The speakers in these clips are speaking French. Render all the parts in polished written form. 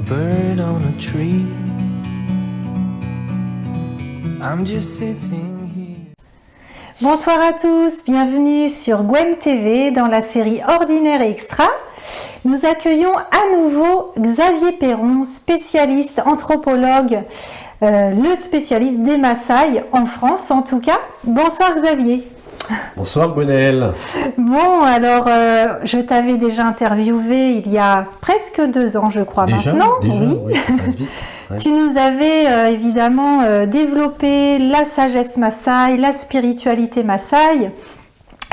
bird on a tree. I'm just sitting here. Bonsoir à tous, bienvenue sur Gwen TV dans la série Ordinaire et Extra. Nous accueillons à nouveau Xavier Perron, spécialiste anthropologue, le spécialiste des Maasai en France en tout cas. Bonsoir Xavier. Bonsoir Gwenaëlle. Bon, alors je t'avais déjà interviewé il y a presque 2 ans, je crois maintenant. Déjà, oui, ça passe vite. Ouais. Tu nous avais évidemment développé la sagesse Maasai, la spiritualité Maasai.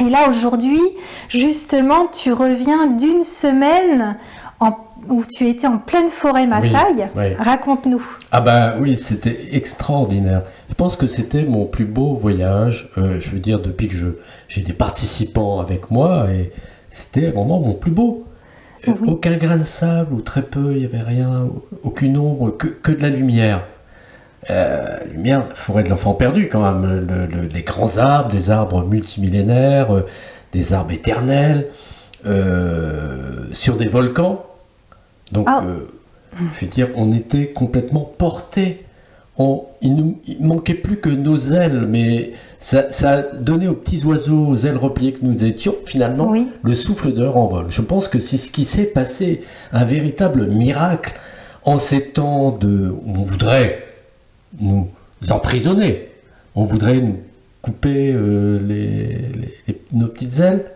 Et là aujourd'hui, justement, tu reviens d'une semaine où tu étais en pleine forêt Maasai. Oui. Raconte-nous. Ah bah oui, c'était extraordinaire. Je pense que c'était mon plus beau voyage, je veux dire, depuis que j'ai des participants avec moi, et c'était vraiment mon plus beau. Oui. Aucun grain de sable, ou très peu, il n'y avait rien, aucune ombre, que de la lumière. Lumière, forêt de l'enfant perdu quand même, les grands arbres, des arbres multimillénaires, des arbres éternels, sur des volcans. Donc, je veux dire, on était complètement portés. Il manquait plus que nos ailes, mais ça a donné aux petits oiseaux, aux ailes repliées que nous étions, finalement, Oui. le souffle de leur envol. Je pense que c'est ce qui s'est passé, un véritable miracle en ces temps où on voudrait nous emprisonner, on voudrait nous couper nos petites ailes,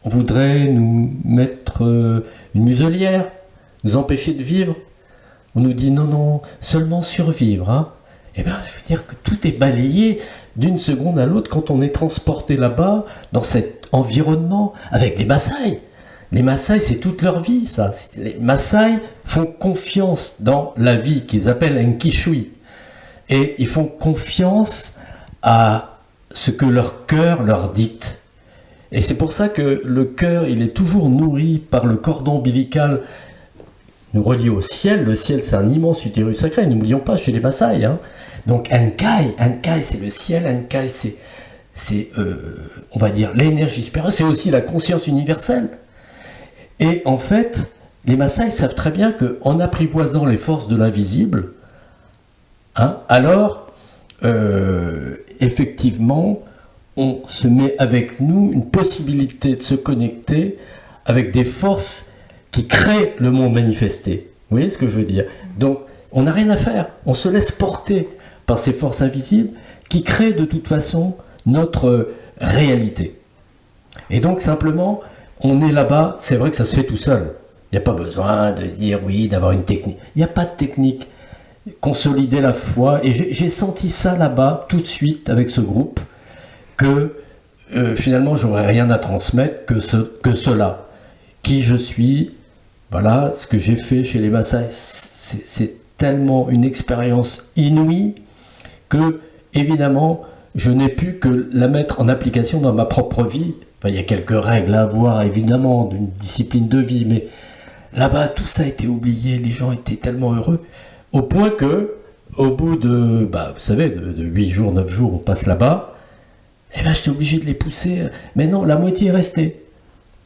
on voudrait nous mettre une muselière, nous empêcher de vivre. On nous dit non, seulement survivre. Hein. Eh bien, je veux dire que tout est balayé d'une seconde à l'autre quand on est transporté là-bas, dans cet environnement, avec des Maasai. Les Maasai, c'est toute leur vie, ça. Les Maasai font confiance dans la vie qu'ils appellent Nkishui. Et ils font confiance à ce que leur cœur leur dicte. Et c'est pour ça que le cœur, il est toujours nourri par le cordon ombilical nous relie au ciel. Le ciel, c'est un immense utérus sacré, n'oublions pas, chez les Maasai. Hein. Donc Ankai, c'est le ciel, Ankai, c'est on va dire, l'énergie supérieure, c'est aussi la conscience universelle. Et en fait, les Maasai savent très bien qu'en apprivoisant les forces de l'invisible, hein, alors, effectivement, on se met avec nous une possibilité de se connecter avec des forces qui créent le monde manifesté. Vous voyez ce que je veux dire? Donc, on n'a rien à faire. On se laisse porter par ces forces invisibles qui créent de toute façon notre réalité. Et donc, simplement, on est là-bas. C'est vrai que ça se fait tout seul. Il n'y a pas besoin de dire oui, d'avoir une technique. Il n'y a pas de technique. Consolider la foi. Et j'ai senti ça là-bas, tout de suite, avec ce groupe, que finalement, j'aurais rien à transmettre que cela. Qui je suis, voilà ce que j'ai fait chez les Maasai. C'est tellement une expérience inouïe que, évidemment, je n'ai pu que la mettre en application dans ma propre vie. Enfin, il y a quelques règles à avoir, évidemment, d'une discipline de vie, mais là-bas, tout ça a été oublié. Les gens étaient tellement heureux, au point que, au bout de, vous savez, de 8 jours, 9 jours, on passe là-bas, et ben, j'étais obligé de les pousser. Mais non, la moitié est restée.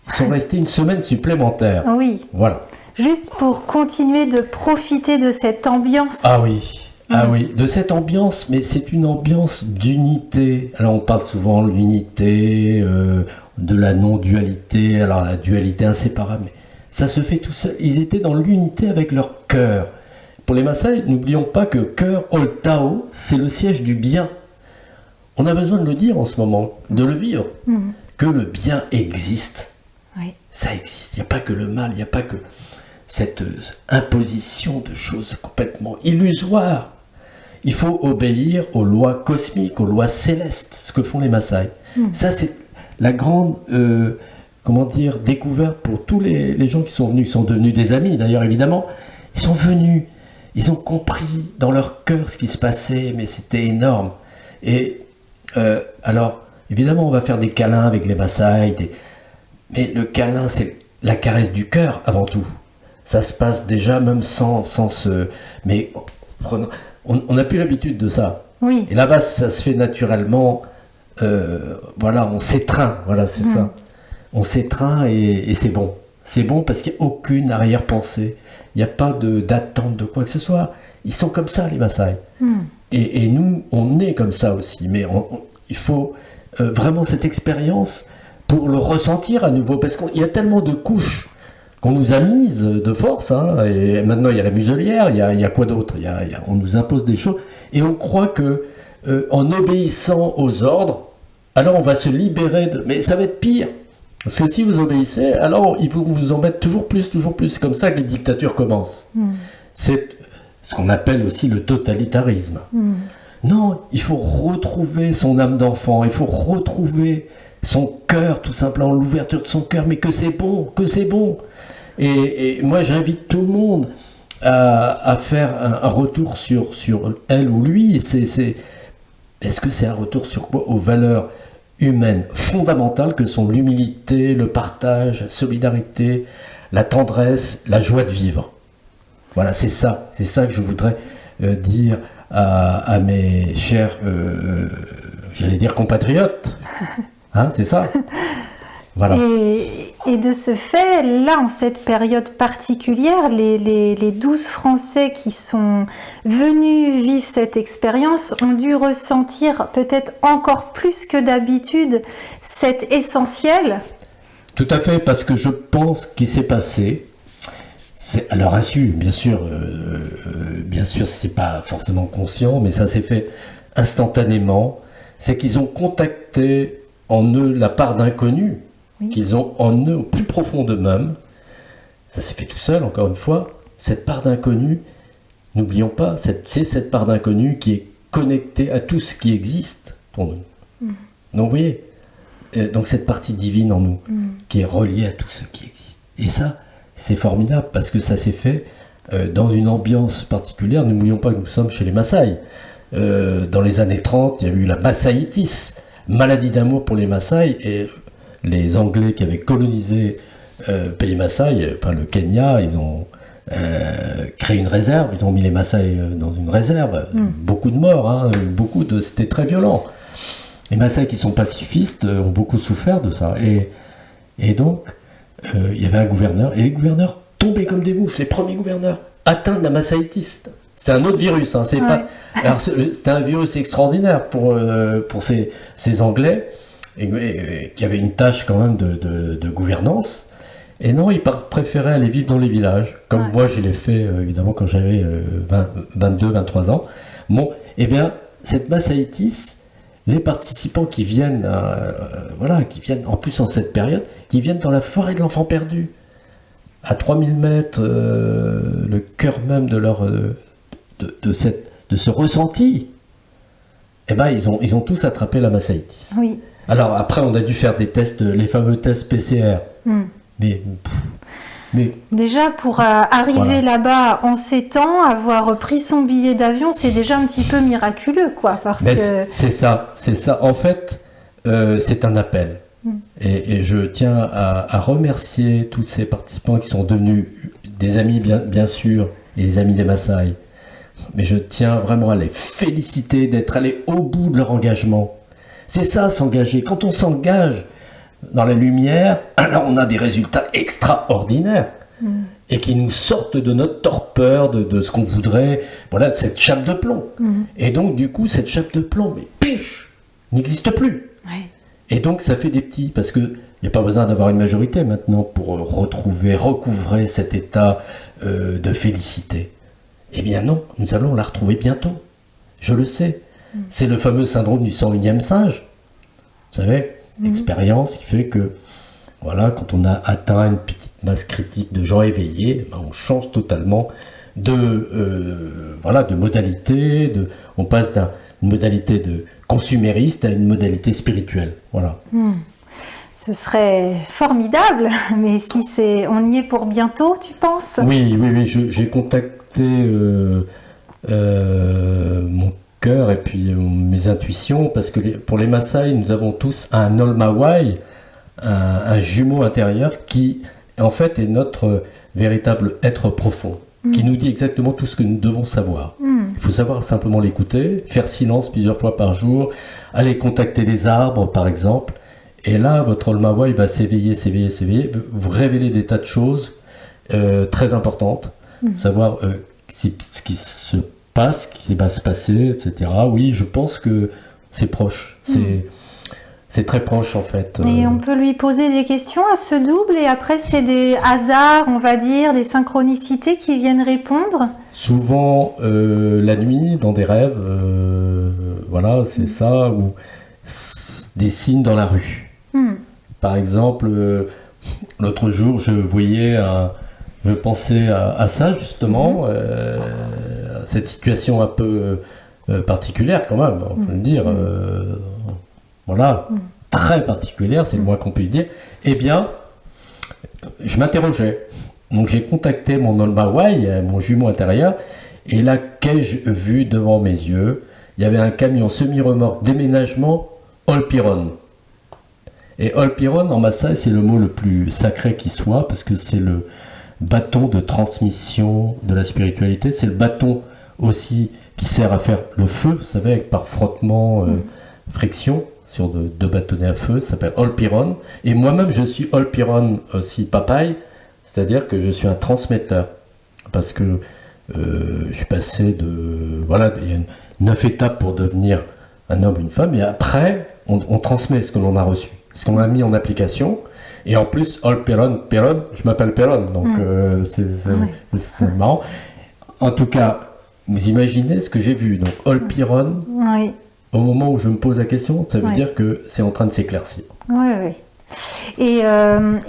Ils sont restés une semaine supplémentaire. Oui. Voilà. Juste pour continuer de profiter de cette ambiance. Ah oui, de cette ambiance, mais c'est une ambiance d'unité. Alors on parle souvent de l'unité, de la non-dualité, alors la dualité inséparable, mais ça se fait tout seul. Ils étaient dans l'unité avec leur cœur. Pour les Maasai, n'oublions pas que cœur Oltao, c'est le siège du bien. On a besoin de le dire en ce moment, de le vivre, que le bien existe. Oui. Ça existe, il n'y a pas que le mal, il n'y a pas que cette imposition de choses complètement illusoires. Il faut obéir aux lois cosmiques, aux lois célestes, ce que font les Maasai. Ça, c'est la grande découverte pour tous les gens qui sont venus, qui sont devenus des amis d'ailleurs, évidemment. Ils sont venus, ils ont compris dans leur cœur ce qui se passait, mais c'était énorme. Et alors, évidemment, on va faire des câlins avec les Maasai, mais le câlin, c'est la caresse du cœur avant tout. Ça se passe déjà même sans ce... Mais on n'a plus l'habitude de ça. Oui. Et là-bas, ça se fait naturellement. On s'étreint. Voilà, c'est ça. On s'étreint et c'est bon. C'est bon parce qu'il n'y a aucune arrière-pensée. il n'y a pas d'attente de quoi que ce soit. Ils sont comme ça, les Maasai. Et nous, on est comme ça aussi. Mais il faut vraiment cette expérience pour le ressentir à nouveau. Parce qu'il y a tellement de couches qu'on nous a mises de force. Hein, et maintenant, il y a la muselière, il y a quoi d'autre? On nous impose des choses. Et on croit que en obéissant aux ordres, alors on va se libérer de... Mais ça va être pire. Parce que si vous obéissez, alors ils vous embêtent toujours plus, toujours plus. C'est comme ça que les dictatures commencent. C'est ce qu'on appelle aussi le totalitarisme. Non, il faut retrouver son âme d'enfant, il faut retrouver son cœur, tout simplement, l'ouverture de son cœur, mais que c'est bon, que c'est bon. Et moi, j'invite tout le monde à faire un retour sur elle ou lui. Est-ce que c'est un retour sur quoi? Aux valeurs humaines fondamentales que sont l'humilité, le partage, la solidarité, la tendresse, la joie de vivre. Voilà, c'est ça que je voudrais dire à mes chers, j'allais dire compatriotes. Hein, c'est ça. Voilà. Et de ce fait, là, en cette période particulière, les 12 Français qui sont venus vivre cette expérience ont dû ressentir peut-être encore plus que d'habitude cet essentiel. Tout à fait, parce que je pense qu'il s'est passé, c'est à leur insu, bien sûr, c'est pas forcément conscient, mais ça s'est fait instantanément, c'est qu'ils ont contacté en eux la part d'inconnu, qu'ils ont en eux au plus profond d'eux-mêmes. Ça s'est fait tout seul, encore une fois. Cette part d'inconnu, n'oublions pas, c'est cette part d'inconnu qui est connectée à tout ce qui existe en nous. Donc vous voyez, donc cette partie divine en nous, qui est reliée à tout ce qui existe. Et ça, c'est formidable, parce que ça s'est fait dans une ambiance particulière. N'oublions pas que nous sommes chez les Maasai. Dans les années 30, il y a eu la Maasaitis, maladie d'amour pour les Maasai, et les Anglais qui avaient colonisé le pays Maasai, enfin le Kenya, ils ont créé une réserve, ils ont mis les Maasai dans une réserve, beaucoup de morts, hein, c'était très violent. Les Maasai qui sont pacifistes ont beaucoup souffert de ça, et donc il y avait un gouverneur, et les gouverneurs tombaient comme des mouches, les premiers gouverneurs atteints de la Maasaitis. C'était un autre virus, hein, alors c'était un virus extraordinaire pour ces Anglais, et qui avait une tâche quand même de gouvernance. Et non, ils préféraient aller vivre dans les villages, comme moi je l'ai fait évidemment quand j'avais 22-23 ans. Bon, eh bien, cette Maasaitis, les participants qui viennent, qui viennent en plus en cette période, qui viennent dans la forêt de l'enfant perdu, à 3000 mètres, le cœur même de leur de ce ressenti, eh ben ils ont tous attrapé la Maasaitis. Oui. Alors après, on a dû faire des tests, les fameux tests PCR. Mais déjà, pour arriver là-bas en ces temps, avoir pris son billet d'avion, c'est déjà un petit peu miraculeux, quoi. C'est ça. En fait, c'est un appel. Et je tiens à remercier tous ces participants qui sont devenus des amis, bien sûr, et des amis des Maasai. Mais je tiens vraiment à les féliciter d'être allés au bout de leur engagement. C'est ça, s'engager. Quand on s'engage dans la lumière, alors on a des résultats extraordinaires et qui nous sortent de notre torpeur, de ce qu'on voudrait, voilà, de cette chape de plomb. Et donc, du coup, cette chape de plomb, mais piche, n'existe plus. Ouais. Et donc, ça fait des petits, parce qu'il n'y a pas besoin d'avoir une majorité maintenant pour recouvrer cet état de félicité. Eh bien non, nous allons la retrouver bientôt. Je le sais. C'est le fameux syndrome du 101e singe. Vous savez, l'expérience qui fait que, voilà, quand on a atteint une petite masse critique de gens éveillés, ben on change totalement de modalité. On passe d'une modalité de consumériste à une modalité spirituelle. Voilà. Ce serait formidable, mais si on y est pour bientôt, tu penses? Oui, j'ai contacté mon cœur et puis mes intuitions, parce que pour les Maasai, nous avons tous un Olmawai, un jumeau intérieur qui, en fait, est notre véritable être profond, qui nous dit exactement tout ce que nous devons savoir. Il faut savoir simplement l'écouter, faire silence plusieurs fois par jour, aller contacter les arbres, par exemple, et là, votre Olmawai va s'éveiller, vous révéler des tas de choses très importantes. savoir ce qui se passe, ce qui va se passer, etc. Oui, je pense que c'est proche. C'est très proche en fait. Et on peut lui poser des questions à ce double et après c'est des hasards, on va dire, des synchronicités qui viennent répondre. Souvent la nuit, dans des rêves, voilà, c'est ça, ou des signes dans la rue. Par exemple, l'autre jour, je pensais à ça justement, à cette situation un peu particulière quand même, on peut le dire. Voilà, très particulière, c'est le moins qu'on puisse dire. Eh bien, je m'interrogeais. Donc j'ai contacté mon Olmawai, mon jumeau intérieur, et là, qu'ai-je vu devant mes yeux? Il y avait un camion semi-remorque déménagement Olpiron. Et Olpiron, en Maasai, c'est le mot le plus sacré qui soit, parce que c'est le bâton de transmission de la spiritualité. C'est le bâton aussi qui sert à faire le feu, vous savez, par frottement, friction, sur deux bâtonnets à feu, ça s'appelle Olpiron. Et moi-même, je suis Olpiron aussi papaye, c'est-à-dire que je suis un transmetteur. Parce que je suis passé de... Voilà, il y a 9 étapes pour devenir un homme, une femme, et après, on transmet ce que l'on a reçu, ce qu'on a mis en application. Et en plus, Olpiron, je m'appelle Perron, donc c'est marrant. En tout cas, vous imaginez ce que j'ai vu. Donc Olpiron, au moment où je me pose la question, ça veut dire que c'est en train de s'éclaircir. Oui. Et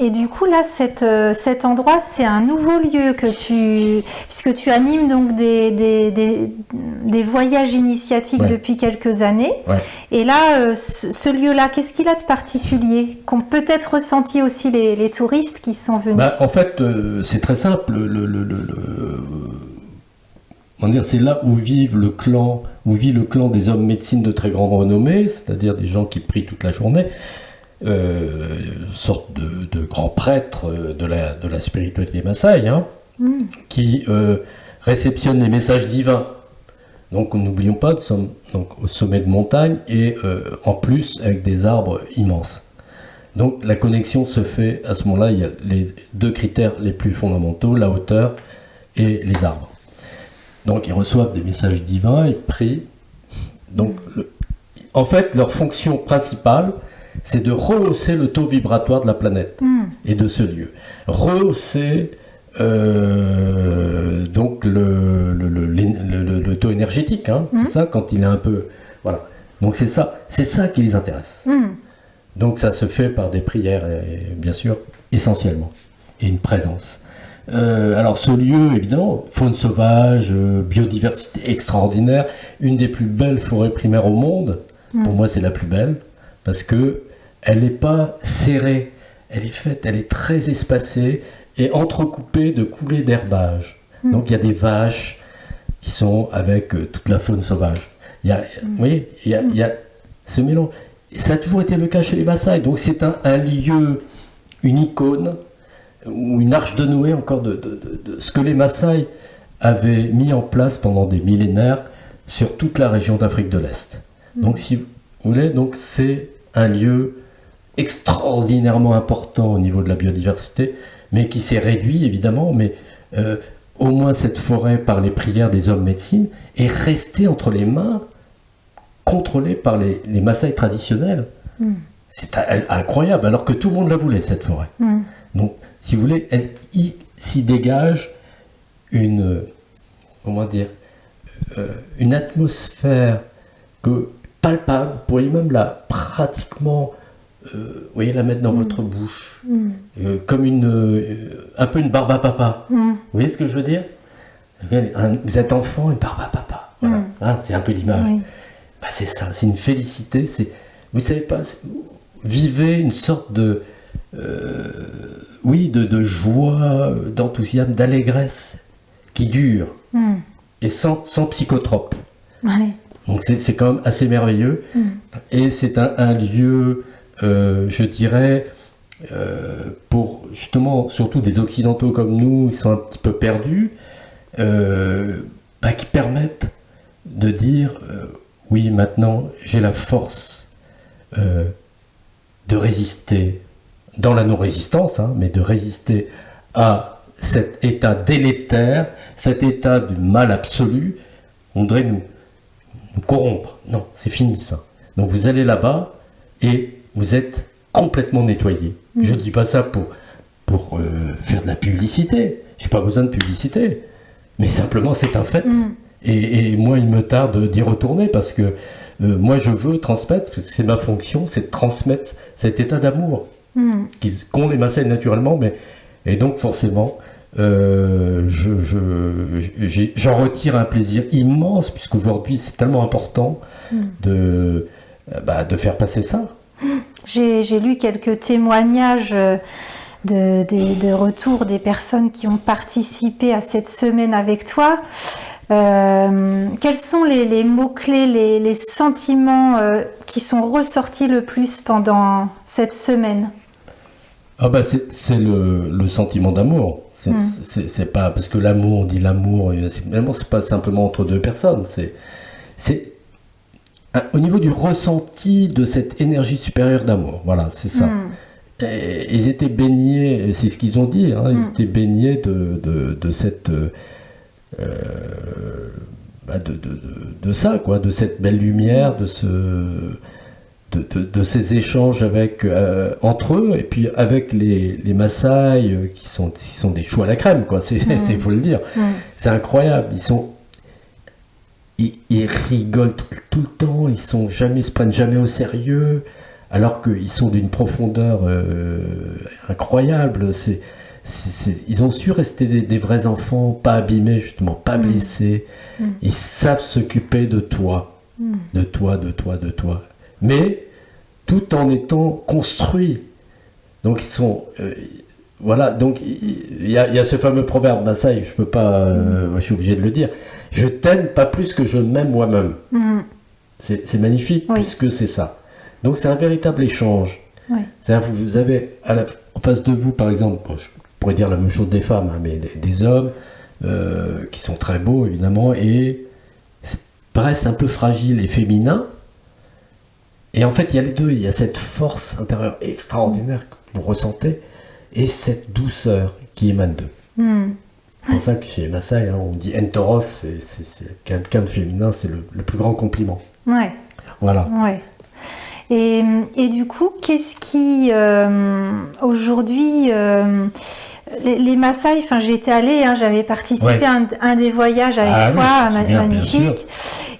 du coup, là, cet endroit, c'est un nouveau lieu puisque tu animes donc des voyages initiatiques depuis quelques années. Ouais. Et là, ce lieu-là, qu'est-ce qu'il a de particulier qu'ont peut-être ressenti aussi les touristes qui sont venus? En fait, c'est très simple. C'est là où vit le clan des hommes médecine de très grande renommée, c'est-à-dire des gens qui prient toute la journée. Sorte de grands prêtres de la spiritualité Maasai, qui réceptionnent les messages divins. Donc n'oublions pas, nous sommes donc au sommet de montagne et en plus avec des arbres immenses. Donc la connexion se fait à ce moment-là, il y a les 2 critères les plus fondamentaux, la hauteur et les arbres. Donc ils reçoivent des messages divins, ils prient. Donc en fait, leur fonction principale, c'est de rehausser le taux vibratoire de la planète et de ce lieu. Rehausser donc le taux énergétique, c'est ça, quand il est un peu... Voilà. Donc c'est ça qui les intéresse. Donc ça se fait par des prières, bien sûr, essentiellement, et une présence. Alors ce lieu, évidemment, faune sauvage, biodiversité extraordinaire, une des plus belles forêts primaires au monde. Pour moi, c'est la plus belle. Parce que elle n'est pas serrée, elle est très espacée et entrecoupée de coulées d'herbage. Donc il y a des vaches qui sont avec toute la faune sauvage. Il y a ce mélange. Et ça a toujours été le cas chez les Maasai. Donc c'est un lieu, une icône, ou une arche de Noé encore de ce que les Maasai avaient mis en place pendant des millénaires sur toute la région d'Afrique de l'Est. Donc si vous voulez, c'est un lieu extraordinairement important au niveau de la biodiversité, mais qui s'est réduit évidemment, mais au moins cette forêt, par les prières des hommes médecine, est restée entre les mains, contrôlée par les Maasai traditionnels. C'est incroyable, alors que tout le monde la voulait, cette forêt. Donc, si vous voulez, il s'y dégage une atmosphère palpable, vous pourriez même la pratiquement, la mettre dans votre bouche, comme un peu une barbe à papa. Vous voyez ce que je veux dire? Vous êtes enfant, une barbe à papa. Voilà. C'est un peu l'image. C'est ça, c'est une félicité. Vous savez pas, vivez une sorte de joie, d'enthousiasme, d'allégresse qui dure et sans psychotrope. Donc c'est quand même assez merveilleux et c'est un lieu, je dirais, pour justement, surtout des occidentaux comme nous, ils sont un petit peu perdus, qui permettent de dire oui, maintenant j'ai la force de résister dans la non-résistance, mais de résister à cet état délétère, cet état du mal absolu, on voudrait nous corrompre. Non, c'est fini ça. Donc vous allez là-bas et vous êtes complètement nettoyé. Je ne dis pas ça pour faire de la publicité. Je n'ai pas besoin de publicité. Mais simplement, c'est un fait. Et moi, il me tarde d'y retourner parce que moi, je veux transmettre, parce que c'est ma fonction, c'est de transmettre cet état d'amour qu'ont les Maasai naturellement. Et donc, forcément, j'en retire un plaisir immense, puisqu'aujourd'hui, c'est tellement important de faire passer ça. J'ai lu quelques témoignages de retour des personnes qui ont participé à cette semaine avec toi. Quels sont les mots-clés, les sentiments qui sont ressortis le plus pendant cette semaine? C'est le sentiment d'amour. C'est pas parce que l'amour, on dit l'amour, c'est pas simplement entre deux personnes. C'est au niveau du ressenti de cette énergie supérieure d'amour. Voilà, c'est ça. Et ils étaient baignés, c'est ce qu'ils ont dit, hein, ils étaient baignés de cette de ça, quoi, de cette belle lumière, de ces échanges entre eux, et puis avec les Maasai qui sont des choux à la crème, quoi. C'est faut le dire. C'est incroyable. Ils rigolent tout le temps. Ils se prennent jamais au sérieux, alors qu'ils sont d'une profondeur incroyable. Ils ont su rester des vrais enfants, pas abîmés justement, pas blessés. Ils savent s'occuper de toi, de toi. Mais tout en étant construits. Donc ils sont... voilà, donc il y a ce fameux proverbe Maasai, je peux pas... je suis obligé de le dire. Je t'aime pas plus que je m'aime moi-même. C'est magnifique, puisque c'est ça. Donc c'est un véritable échange. C'est-à-dire vous avez en face de vous, par exemple, je pourrais dire la même chose des femmes, hein, mais des hommes qui sont très beaux, évidemment, et paraissent un peu fragiles et féminins. Et en fait, il y a les deux. Il y a cette force intérieure extraordinaire que vous ressentez et cette douceur qui émane d'eux. C'est pour ça que chez les Maasai, hein, on dit Entoros, c'est quelqu'un de féminin, c'est le plus grand compliment. Ouais. Voilà. Ouais. Et du coup, qu'est-ce qui aujourd'hui les Maasai, enfin j'étais allée, hein, j'avais participé à un des voyages avec toi, magnifique.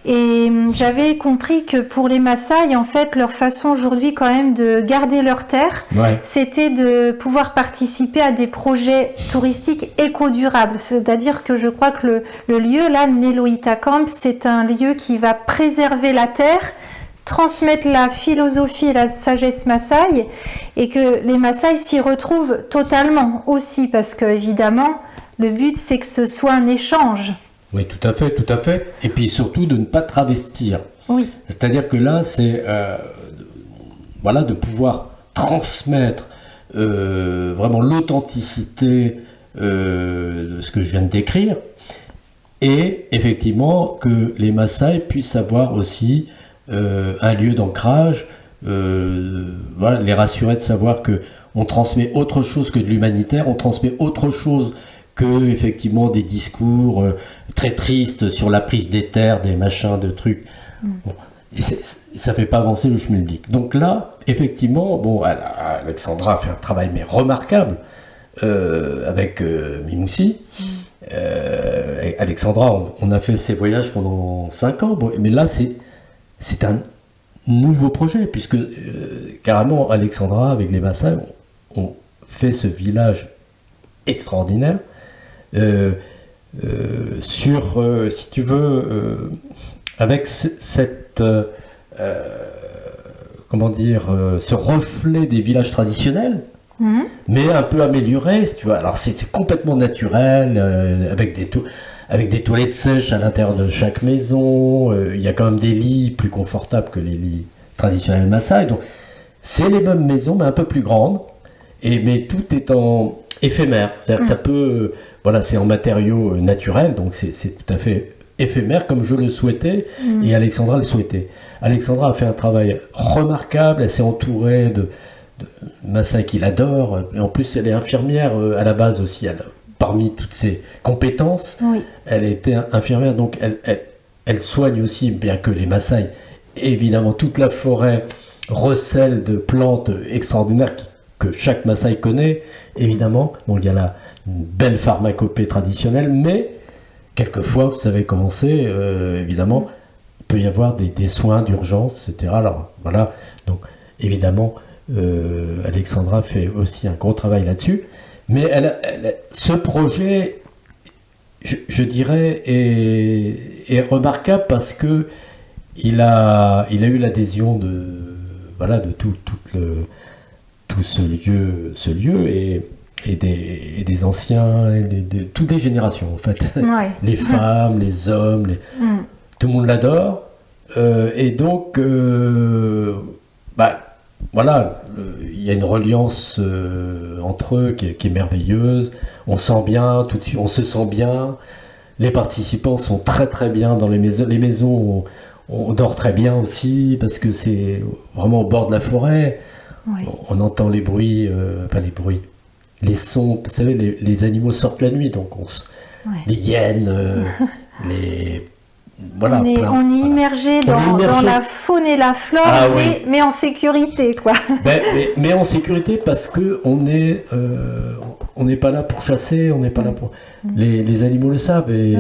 Et j'avais compris que pour les Maasai, en fait, leur façon aujourd'hui quand même de garder leur terre, c'était de pouvoir participer à des projets touristiques éco-durables. C'est-à-dire que je crois que le lieu là, Neloïta Camp, c'est un lieu qui va préserver la terre, transmettre la philosophie et la sagesse Maasai, et que les Maasai s'y retrouvent totalement aussi, parce que évidemment le but c'est que ce soit un échange. Oui, tout à fait. Et puis surtout de ne pas travestir. Oui. C'est-à-dire que là, c'est de pouvoir transmettre vraiment l'authenticité de ce que je viens de décrire, et effectivement que les Maasai puissent avoir aussi un lieu d'ancrage, les rassurer de savoir que on transmet autre chose que de l'humanitaire, on transmet autre chose que effectivement des discours très tristes sur la prise des terres, des machins, de trucs. Bon, et ça fait pas avancer le schmilblick. Donc là, effectivement, Alexandra a fait un travail mais remarquable avec Mimoussi. Alexandra, on a fait ces voyages pendant 5 ans, mais là c'est un nouveau projet, puisque carrément Alexandra avec les Maasai ont fait ce village extraordinaire sur, si tu veux, avec cette ce reflet des villages traditionnels, mais un peu amélioré, si tu vois. Alors c'est complètement naturel, avec des toilettes sèches à l'intérieur de chaque maison. Il y a quand même des lits plus confortables que les lits traditionnels Maasai. Donc c'est les mêmes maisons, mais un peu plus grandes. Mais tout est en éphémère. C'est-à-dire que ça peut... c'est en matériaux naturels, donc c'est tout à fait éphémère, comme je le souhaitais, et Alexandra le souhaitait. Alexandra a fait un travail remarquable, elle s'est entourée de Maasai qui l'adore, et en plus elle est infirmière à la base aussi, elle parmi toutes ses compétences, Oui. elle était infirmière, donc elle soigne aussi, bien que les Maasai, évidemment, toute la forêt recèle de plantes extraordinaires que chaque Maasai connaît, évidemment. Donc il y a là une belle pharmacopée traditionnelle, mais quelquefois, vous savez comment c'est, évidemment, il peut y avoir des soins d'urgence, etc. Alors voilà, donc évidemment, Alexandra fait aussi un gros travail là-dessus, mais ce projet, je dirais, est remarquable parce que il a eu l'adhésion de tout ce lieu et des anciens, et de toutes les générations en fait. Ouais. Les femmes, les hommes, tout le monde l'adore. Et donc, voilà, il y a une reliance entre eux qui est merveilleuse. On sent bien, tout de suite, on se sent bien. Les participants sont très très bien dans les maisons. Les maisons, on dort très bien aussi parce que c'est vraiment au bord de la forêt. Oui. On entend les bruits, les sons. Vous savez, les animaux sortent la nuit, donc les hyènes, voilà. On est voilà. immergé dans la faune et la flore, mais en sécurité, quoi. Mais en sécurité parce que on n'est pas là pour chasser, on n'est pas là pour. Les animaux le savent et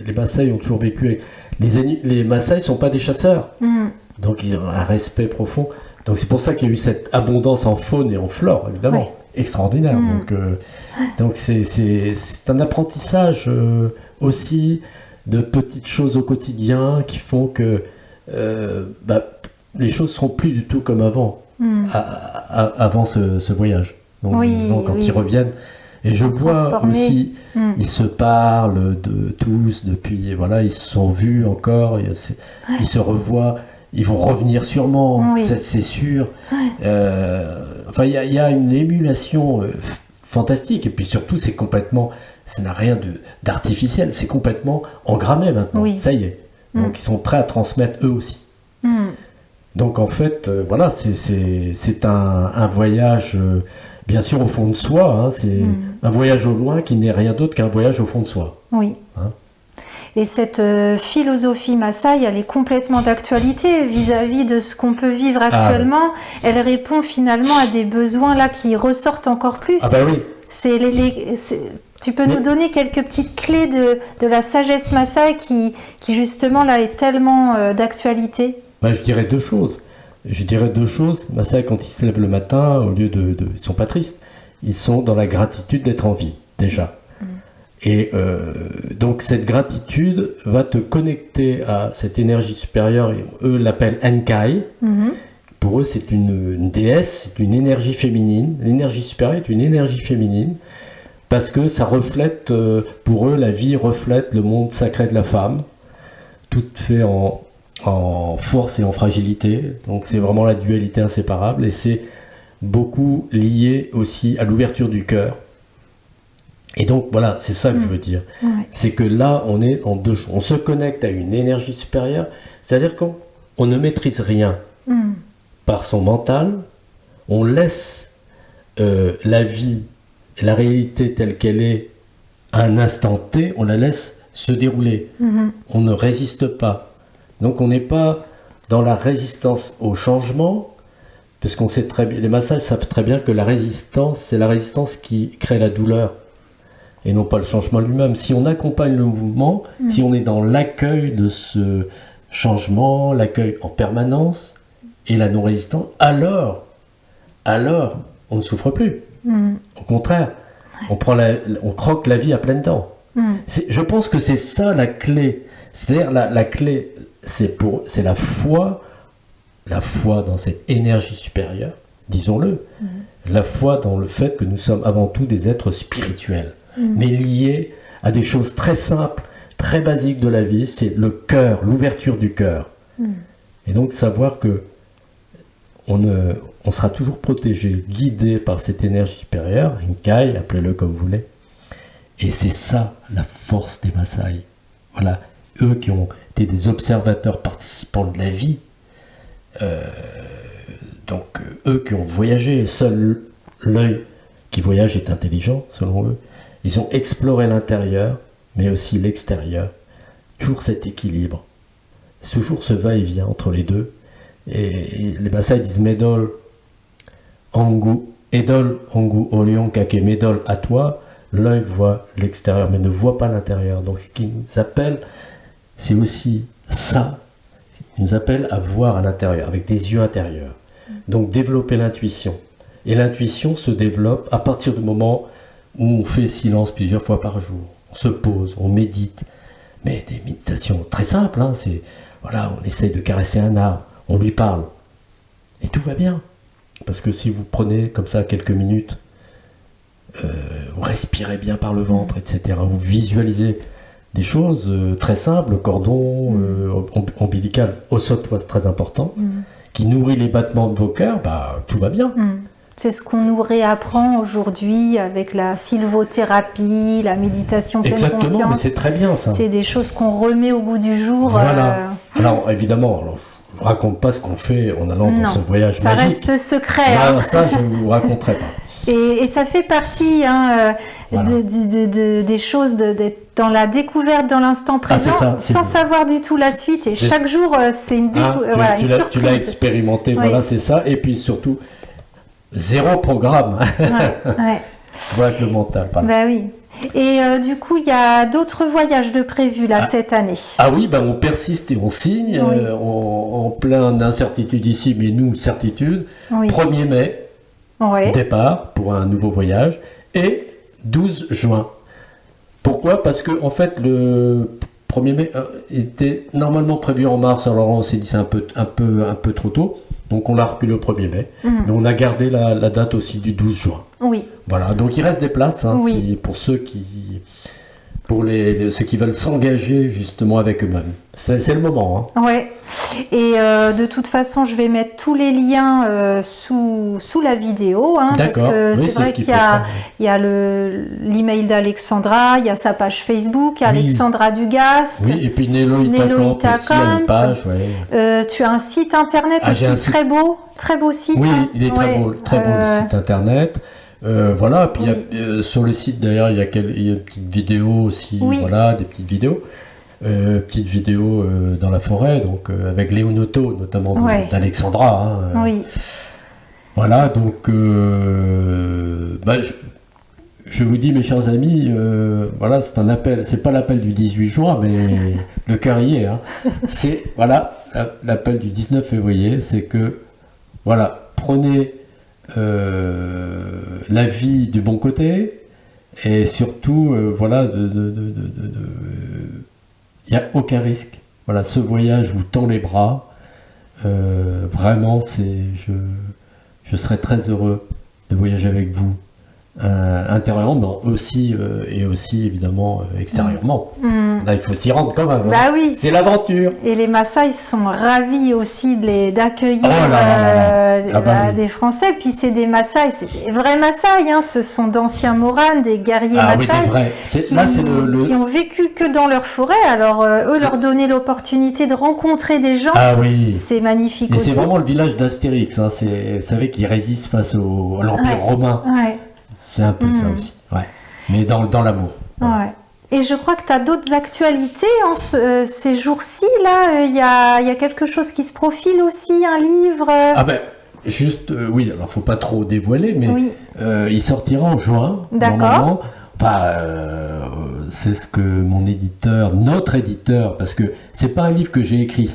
les Maasai ont toujours vécu avec. Les Maasai ne sont pas des chasseurs, donc ils ont un respect profond. Donc c'est pour ça qu'il y a eu cette abondance en faune et en flore, évidemment, extraordinaire. Donc c'est un apprentissage aussi de petites choses au quotidien qui font que les choses seront plus du tout comme avant, avant ce voyage. Donc quand ils reviennent, et je vois aussi, ils se parlent de tous depuis, voilà, ils se sont vus encore, ils se revoient. Ils vont revenir sûrement, c'est sûr. Enfin, il y a une émulation fantastique. Et puis surtout, ça n'a rien d'artificiel. C'est complètement engrammé maintenant. Ça y est. Donc, ils sont prêts à transmettre eux aussi. Donc, en fait, voilà, c'est un voyage, bien sûr, au fond de soi. Hein, c'est un voyage au loin qui n'est rien d'autre qu'un voyage au fond de soi. Oui. Hein. Et cette philosophie Maasai, elle est complètement d'actualité vis-à-vis de ce qu'on peut vivre actuellement. Elle répond finalement à des besoins là qui ressortent encore plus. Ah bah oui. Tu peux nous donner quelques petites clés de la sagesse Maasai qui justement là est tellement d'actualité. Je dirais deux choses. Maasai, quand ils se lèvent le matin, au lieu ils sont pas tristes, ils sont dans la gratitude d'être en vie, déjà. Et donc cette gratitude va te connecter à cette énergie supérieure, et eux l'appellent Enkai. Pour eux c'est une déesse, c'est une énergie féminine. L'énergie supérieure est une énergie féminine parce que ça reflète, pour eux la vie reflète le monde sacré de la femme, tout fait en force et en fragilité. Donc c'est vraiment la dualité inséparable et c'est beaucoup lié aussi à l'ouverture du cœur. Et donc voilà, c'est ça que je veux dire. C'est que là, on est en deux choses. On se connecte à une énergie supérieure, c'est-à-dire qu'on ne maîtrise rien par son mental, on laisse la vie, la réalité telle qu'elle est à un instant T, on la laisse se dérouler. On ne résiste pas. Donc on n'est pas dans la résistance au changement, parce qu'on sait très bien, les Maasai savent très bien que la résistance, c'est la résistance qui crée la douleur. Et non pas le changement lui-même. Si on accompagne le mouvement, si on est dans l'accueil de ce changement, l'accueil en permanence et la non-résistance, alors on ne souffre plus. Au contraire, on croque la vie à pleines dents. Je pense que c'est ça la clé. C'est-à-dire la clé, c'est la foi dans cette énergie supérieure, disons-le, la foi dans le fait que nous sommes avant tout des êtres spirituels. Mais lié à des choses très simples, très basiques de la vie, c'est le cœur, l'ouverture du cœur. Et donc savoir que on sera toujours protégé, guidé par cette énergie supérieure, Enkai, appelez-le comme vous voulez. Et c'est ça la force des Maasai. Voilà, eux qui ont été des observateurs participants de la vie, donc eux qui ont voyagé, seul l'œil qui voyage est intelligent, selon eux. Ils ont exploré l'intérieur, mais aussi l'extérieur. Toujours cet équilibre. C'est toujours ce va-et-vient entre les deux. Et les Maasai disent Medol, Angu, Edol, Angu, Olion, Kake, Medol, à toi. L'œil voit l'extérieur, mais ne voit pas l'intérieur. Donc ce qui nous appelle, c'est aussi ça. Il nous appelle à voir à l'intérieur, avec des yeux intérieurs. Donc développer l'intuition. Et l'intuition se développe à partir du moment où on fait silence plusieurs fois par jour. On se pose, on médite. Mais des méditations très simples, hein, c'est, voilà, on essaye de caresser un arbre, on lui parle. Et tout va bien. Parce que si vous prenez comme ça quelques minutes, vous respirez bien par le ventre, etc. Vous visualisez des choses très simples, le cordon ombilical, ossotoise très important, qui nourrit les battements de vos cœurs, bah, tout va bien. C'est ce qu'on nous réapprend aujourd'hui avec la sylvothérapie, la méditation pleine Exactement, conscience. mais c'est très bien ça. C'est des choses qu'on remet au goût du jour. Voilà. Alors évidemment, je ne raconte pas ce qu'on fait en allant dans ce voyage ça magique. reste secret. Voilà, hein. ça, je ne vous raconterai pas. Et ça fait partie hein, Voilà. des choses d'être dans la découverte dans l'instant présent, ça, c'est sans bon. savoir du tout la suite. Et C'est- chaque jour, c'est une, voilà, une tu l'as surprise. expérimenté, Oui. voilà, c'est ça. Et puis surtout, zéro programme. Ouais. Voilà, avec le mental. Voilà. Bah oui. Et du coup, il y a d'autres voyages de prévus là cette année. Ah oui, ben on persiste et on signe, Oui. en plein d'incertitude ici, mais nous, certitude. Oui. 1er mai, Ouais. départ pour un nouveau voyage, et 12 juin. Pourquoi? Parce que en fait, le 1er mai était normalement prévu en mars, alors on s'est dit c'est un peu trop tôt, donc on l'a reculé au 1er mai, mais on a gardé la date aussi du 12 juin. Oui. Voilà, donc il reste des places hein, Oui. pour ceux qui veulent s'engager justement avec eux-mêmes. C'est le moment. Hein. Ouais. Et de toute façon, je vais mettre tous les liens sous la vidéo, hein, parce D'accord. que Oui, c'est c'est vrai ce qu'il qu'il y a l'email d'Alexandra, il y a sa page Facebook, Oui. Alexandra Dugast. Oui, et puis Néloïta Néloïta Camp aussi a une Camp. page. Ouais. Tu as un site internet Ah, j'ai aussi un site. très beau site. Oui, hein. il est très beau le site internet. Voilà, puis il y a, sur le site d'ailleurs, il y a une petite vidéo aussi, Oui. voilà, des petites vidéos. Petites vidéos dans la forêt, donc avec Léonoto, notamment Ouais. d'Alexandra. Hein, Oui. Voilà, donc je vous dis, mes chers amis, voilà, c'est un appel, c'est pas l'appel du 18 juin, mais le cœur y est. Hein. C'est, voilà, l'appel du 19 février, c'est que, voilà, prenez la vie du bon côté, et surtout, voilà, il n'y a aucun risque. Voilà, ce voyage vous tend les bras. Vraiment, je serais très heureux de voyager avec vous intérieurement, mais aussi évidemment extérieurement. Là, il faut s'y rendre quand même. Bah hein. oui. C'est l'aventure. Et les Maasai sont ravis aussi d'accueillir Oh là là là. Ah bah oui. des Français. Puis c'est des Maasai, c'est des vrais Maasai. Hein. Ce sont d'anciens Moranes, des guerriers Ah oui, Maasai c'est vrai. Là, c'est qui ont vécu que dans leur forêt. Alors eux, leur donner l'opportunité de rencontrer des gens, Ah oui. c'est magnifique Et aussi. c'est vraiment le village d'Astérix. Hein. Vous savez qu'il résiste face à l'Empire romain. Ouais. C'est un peu ça aussi. Ouais. Mais dans l'amour. Voilà. Ouais. Et je crois que tu as d'autres actualités en ces jours-ci. Là, il y a quelque chose qui se profile aussi, un livre. Ah ben, juste, oui, alors faut pas trop dévoiler, mais Oui. il sortira en juin. D'accord. Normalement. Enfin, c'est ce que notre éditeur, parce que c'est pas un livre que j'ai écrit,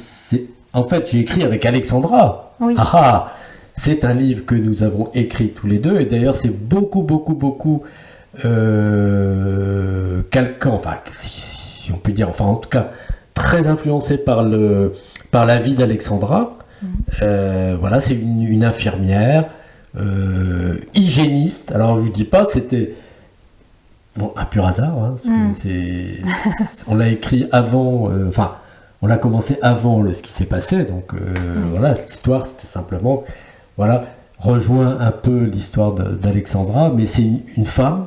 en fait, j'ai écrit avec Alexandra. Oui. Ah ah, c'est un livre que nous avons écrit tous les deux, et d'ailleurs, c'est beaucoup calquant, enfin, si on peut dire, enfin, en tout cas, très influencé par la vie d'Alexandra. Voilà, c'est une infirmière, hygiéniste. Alors, je vous dis pas, c'était bon, un pur hasard, hein, parce que on l'a écrit avant, enfin, on l'a commencé avant ce qui s'est passé, donc voilà, l'histoire, c'était simplement, voilà, rejoint un peu l'histoire d'Alexandra, mais c'est une femme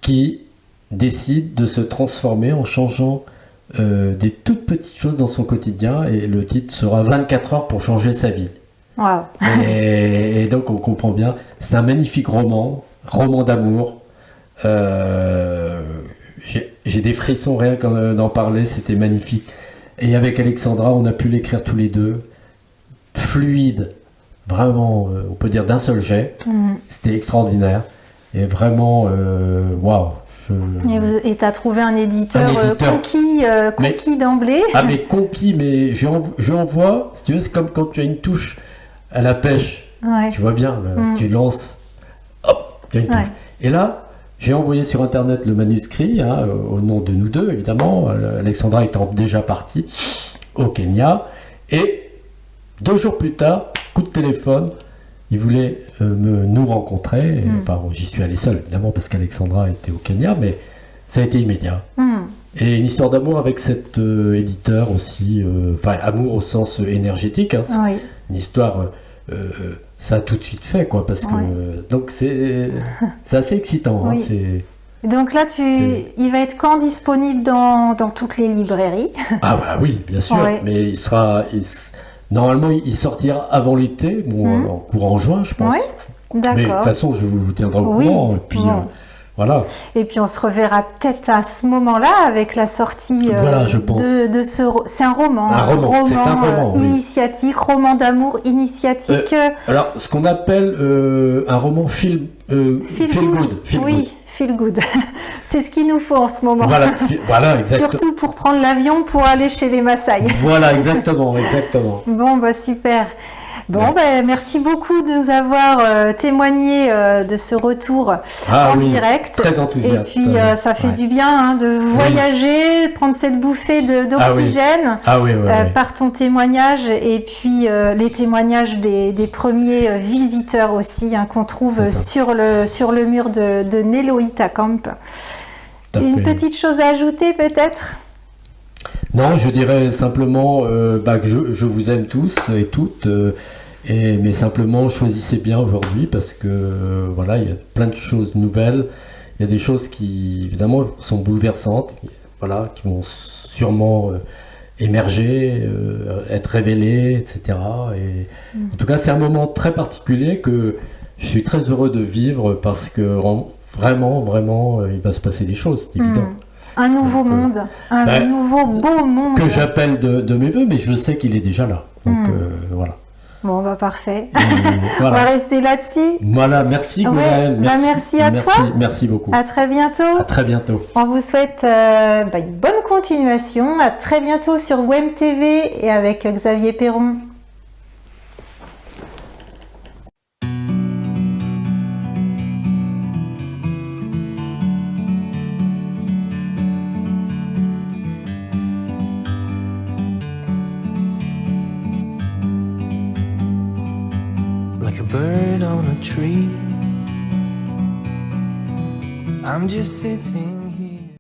qui décide de se transformer en changeant des toutes petites choses dans son quotidien, et le titre sera 24 heures pour changer sa vie. Wow. Et donc on comprend bien, c'est un magnifique roman d'amour, J'ai des frissons rien d'en parler, c'était magnifique. Et avec Alexandra, on a pu l'écrire tous les deux, fluide, vraiment, on peut dire d'un seul jet. C'était extraordinaire. Et vraiment, waouh. Et tu as trouvé un éditeur, conquis d'emblée. Ah mais conquis, mais je envoie, si tu veux, c'est comme quand tu as une touche à la pêche. Ouais. Tu vois bien, là, tu lances, hop, tu as une touche. Et là, j'ai envoyé sur Internet le manuscrit, hein, au nom de nous deux, évidemment, Alexandra étant déjà partie au Kenya. Et 2 jours plus tard, coup de téléphone, il voulait nous rencontrer. Enfin, j'y suis allé seul, évidemment, parce qu'Alexandra était au Kenya, mais ça a été immédiat. Et une histoire d'amour avec cet éditeur aussi, enfin, amour au sens énergétique, hein, une histoire... ça a tout de suite fait, quoi, parce que donc c'est assez excitant. Hein, donc là, il va être quand disponible dans toutes les librairies? Ah bah oui, bien sûr, mais normalement il sortira avant l'été, en courant juin, je pense. D'accord. Mais de toute façon, je vous tiendrai au courant, et puis voilà. Et puis on se reverra peut-être à ce moment-là avec la sortie je pense. de ce... C'est un roman. C'est un roman, initiatique, roman d'amour initiatique. Alors, ce qu'on appelle un roman feel good. Feel good. C'est ce qu'il nous faut en ce moment. Voilà, exactement. Surtout pour prendre l'avion pour aller chez les Maasai. Voilà, exactement. Bon, bah super. Bon, merci beaucoup de nous avoir témoigné de ce retour en direct. Très enthousiaste. Et puis, ça fait du bien de voyager, de prendre cette bouffée d'oxygène par ton témoignage et puis les témoignages des premiers visiteurs aussi qu'on trouve sur le mur de Neloïta Camp. Une petite chose à ajouter peut-être ? Non, je dirais simplement que je vous aime tous et toutes, mais simplement choisissez bien aujourd'hui parce que voilà, il y a plein de choses nouvelles, il y a des choses qui évidemment sont bouleversantes, voilà, qui vont sûrement émerger, être révélées, etc. Et en tout cas, c'est un moment très particulier que je suis très heureux de vivre parce que vraiment, il va se passer des choses, c'est évident. Un nouveau monde, un nouveau beau monde. Que j'appelle de mes voeux, mais je sais qu'il est déjà là. Donc voilà. Bon, parfait. On va rester là-dessus. Voilà, merci Gwenaëlle. Merci à toi. Merci beaucoup. À très bientôt. À très bientôt. On vous souhaite une bonne continuation. À très bientôt sur Gwem TV et avec Xavier Perron. Like a bird on a tree, I'm just sitting